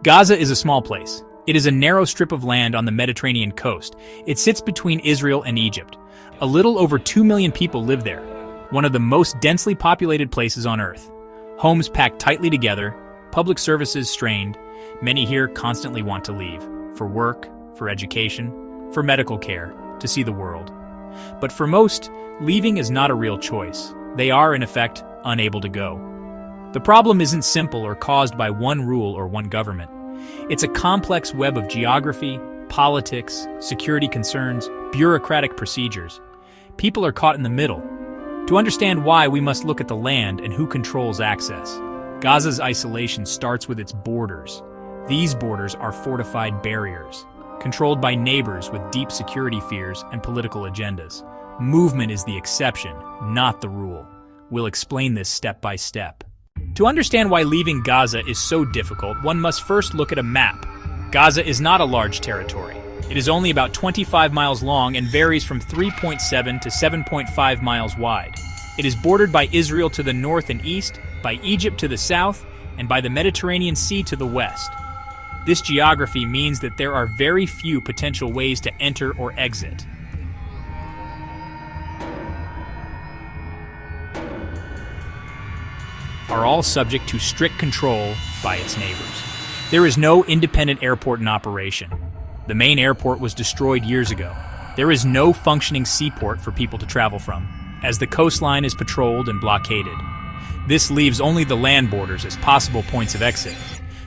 Gaza is a small place. It is a narrow strip of land on the Mediterranean coast. It sits between Israel and Egypt. A little over 2 million people live there, one of the most densely populated places on Earth. Homes packed tightly together, public services strained. Many here constantly want to leave, for work, for education, for medical care, to see the world. But for most, leaving is not a real choice. They are, in effect, unable to go. The problem isn't simple or caused by one rule or one government. It's a complex web of geography, politics, security concerns, bureaucratic procedures. People are caught in the middle. To understand why, we must look at the land and who controls access. Gaza's isolation starts with its borders. These borders are fortified barriers, controlled by neighbors with deep security fears and political agendas. Movement is the exception, not the rule. We'll explain this step by step. To understand why leaving Gaza is so difficult, one must first look at a map. Gaza is not a large territory. It is only about 25 miles long and varies from 3.7 to 7.5 miles wide. It is bordered by Israel to the north and east, by Egypt to the south, and by the Mediterranean Sea to the west. This geography means that there are very few potential ways to enter or exit. Are all subject to strict control by its neighbors. There is no independent airport in operation. The main airport was destroyed years ago. There is no functioning seaport for people to travel from, as the coastline is patrolled and blockaded. This leaves only the land borders as possible points of exit.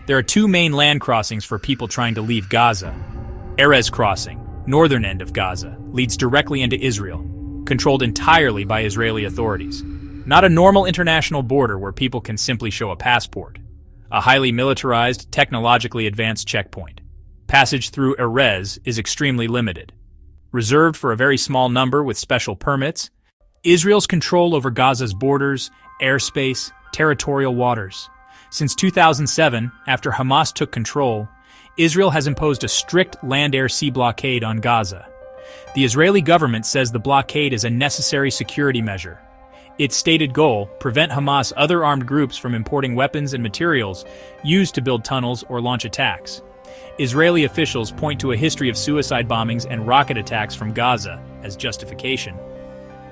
There are two main land crossings for people trying to leave Gaza. Erez Crossing, northern end of Gaza, leads directly into Israel, controlled entirely by Israeli authorities. Not a normal international border where people can simply show a passport. A highly militarized, technologically advanced checkpoint. Passage through Erez is extremely limited. Reserved for a very small number with special permits, Israel's control over Gaza's borders, airspace, territorial waters. Since 2007, after Hamas took control, Israel has imposed a strict land-air-sea blockade on Gaza. The Israeli government says the blockade is a necessary security measure. Its stated goal, prevent Hamas other armed groups from importing weapons and materials used to build tunnels or launch attacks. Israeli officials point to a history of suicide bombings and rocket attacks from Gaza as justification.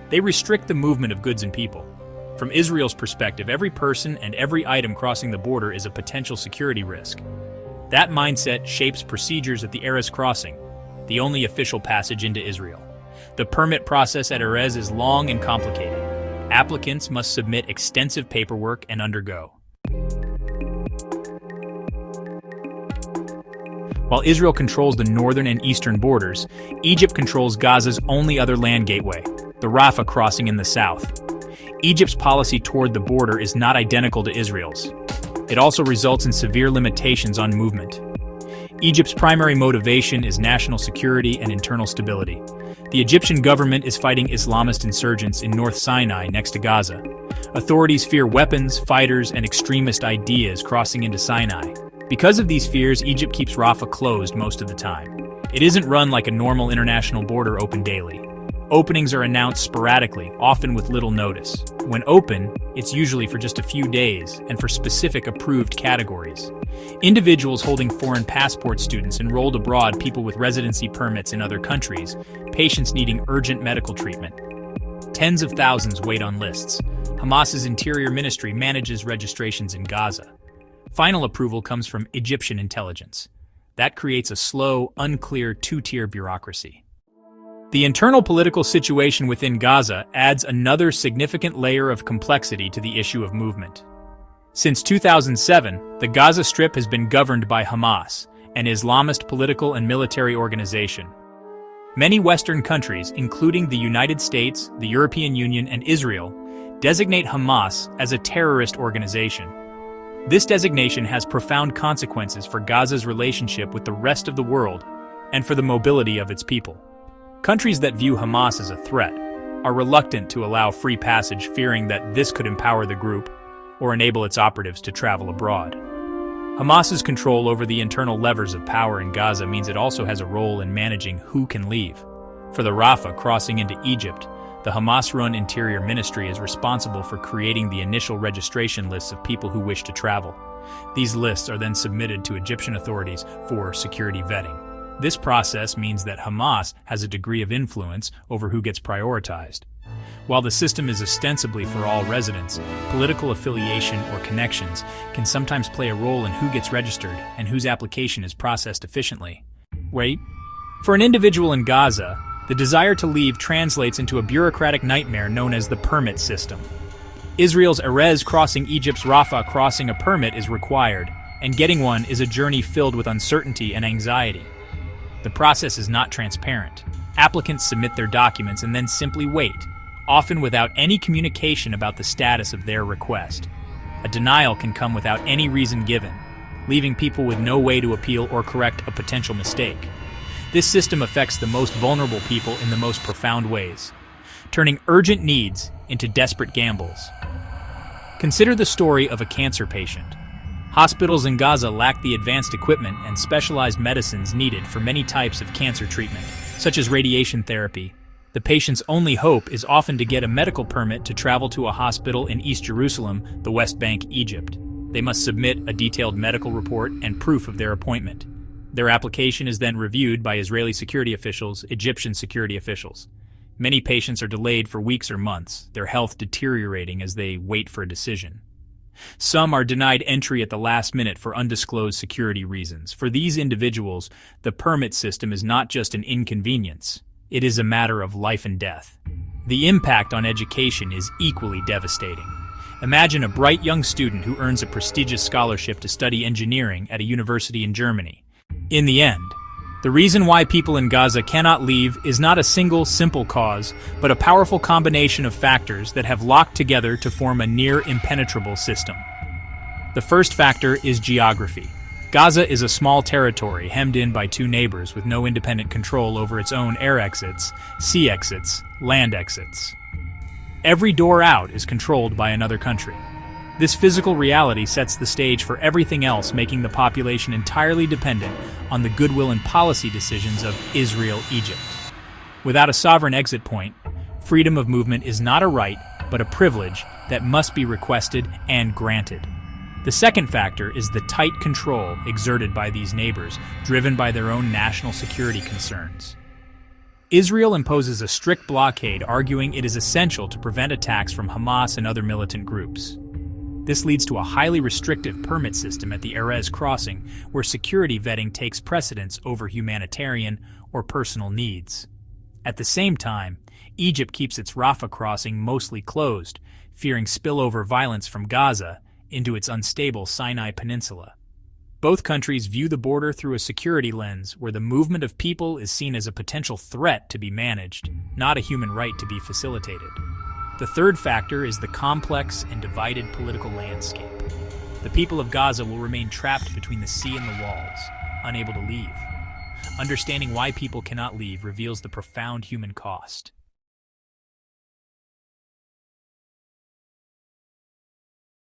They restrict the movement of goods and people. From Israel's perspective, every person and every item crossing the border is a potential security risk. That mindset shapes procedures at the Erez Crossing, the only official passage into Israel. The permit process at Erez is long and complicated. Applicants must submit extensive paperwork and undergo. While Israel controls the northern and eastern borders, Egypt controls Gaza's only other land gateway, the Rafah crossing in the south. Egypt's policy toward the border is not identical to Israel's. It also results in severe limitations on movement. Egypt's primary motivation is national security and internal stability. The Egyptian government is fighting Islamist insurgents in North Sinai next to Gaza. Authorities fear weapons, fighters, and extremist ideas crossing into Sinai. Because of these fears, Egypt keeps Rafah closed most of the time. It isn't run like a normal international border open daily. Openings are announced sporadically, often with little notice. When open, it's usually for just a few days and for specific approved categories. Individuals holding foreign passport, students enrolled abroad, people with residency permits in other countries, patients needing urgent medical treatment. Tens of thousands wait on lists. Hamas's Interior Ministry manages registrations in Gaza. Final approval comes from Egyptian intelligence. That creates a slow, unclear, two-tier bureaucracy. The internal political situation within Gaza adds another significant layer of complexity to the issue of movement. Since 2007, the Gaza Strip has been governed by Hamas, an Islamist political and military organization. Many Western countries, including the United States, the European Union, and Israel, designate Hamas as a terrorist organization. This designation has profound consequences for Gaza's relationship with the rest of the world and for the mobility of its people. Countries that view Hamas as a threat are reluctant to allow free passage, fearing that this could empower the group or enable its operatives to travel abroad. Hamas's control over the internal levers of power in Gaza means it also has a role in managing who can leave. For the Rafah crossing into Egypt, the Hamas-run Interior Ministry is responsible for creating the initial registration lists of people who wish to travel. These lists are then submitted to Egyptian authorities for security vetting. This process means that Hamas has a degree of influence over who gets prioritized. While the system is ostensibly for all residents, political affiliation or connections can sometimes play a role in who gets registered and whose application is processed efficiently. Wait. For an individual in Gaza, the desire to leave translates into a bureaucratic nightmare known as the permit system. Israel's Erez crossing Egypt's Rafah crossing a permit is required, and getting one is a journey filled with uncertainty and anxiety. The process is not transparent. Applicants submit their documents and then simply wait, often without any communication about the status of their request. A denial can come without any reason given, leaving people with no way to appeal or correct a potential mistake. This system affects the most vulnerable people in the most profound ways, turning urgent needs into desperate gambles. Consider the story of a cancer patient. Hospitals in Gaza lack the advanced equipment and specialized medicines needed for many types of cancer treatment, such as radiation therapy. The patient's only hope is often to get a medical permit to travel to a hospital in East Jerusalem, the West Bank, Egypt. They must submit a detailed medical report and proof of their appointment. Their application is then reviewed by Israeli security officials, Egyptian security officials. Many patients are delayed for weeks or months, their health deteriorating as they wait for a decision. Some are denied entry at the last minute for undisclosed security reasons. For these individuals, the permit system is not just an inconvenience. It is a matter of life and death. The impact on education is equally devastating. Imagine a bright young student who earns a prestigious scholarship to study engineering at a university in Germany. In the end, the reason why people in Gaza cannot leave is not a single, simple cause, but a powerful combination of factors that have locked together to form a near-impenetrable system. The first factor is geography. Gaza is a small territory hemmed in by two neighbors with no independent control over its own air exits, sea exits, land exits. Every door out is controlled by another country. This physical reality sets the stage for everything else, making the population entirely dependent on the goodwill and policy decisions of Israel-Egypt. Without a sovereign exit point, freedom of movement is not a right, but a privilege that must be requested and granted. The second factor is the tight control exerted by these neighbors, driven by their own national security concerns. Israel imposes a strict blockade, arguing it is essential to prevent attacks from Hamas and other militant groups. This leads to a highly restrictive permit system at the Erez crossing, where security vetting takes precedence over humanitarian or personal needs. At the same time, Egypt keeps its Rafah crossing mostly closed, fearing spillover violence from Gaza into its unstable Sinai Peninsula. Both countries view the border through a security lens where the movement of people is seen as a potential threat to be managed, not a human right to be facilitated. The third factor is the complex and divided political landscape. The people of Gaza will remain trapped between the sea and the walls, unable to leave. Understanding why people cannot leave reveals the profound human cost.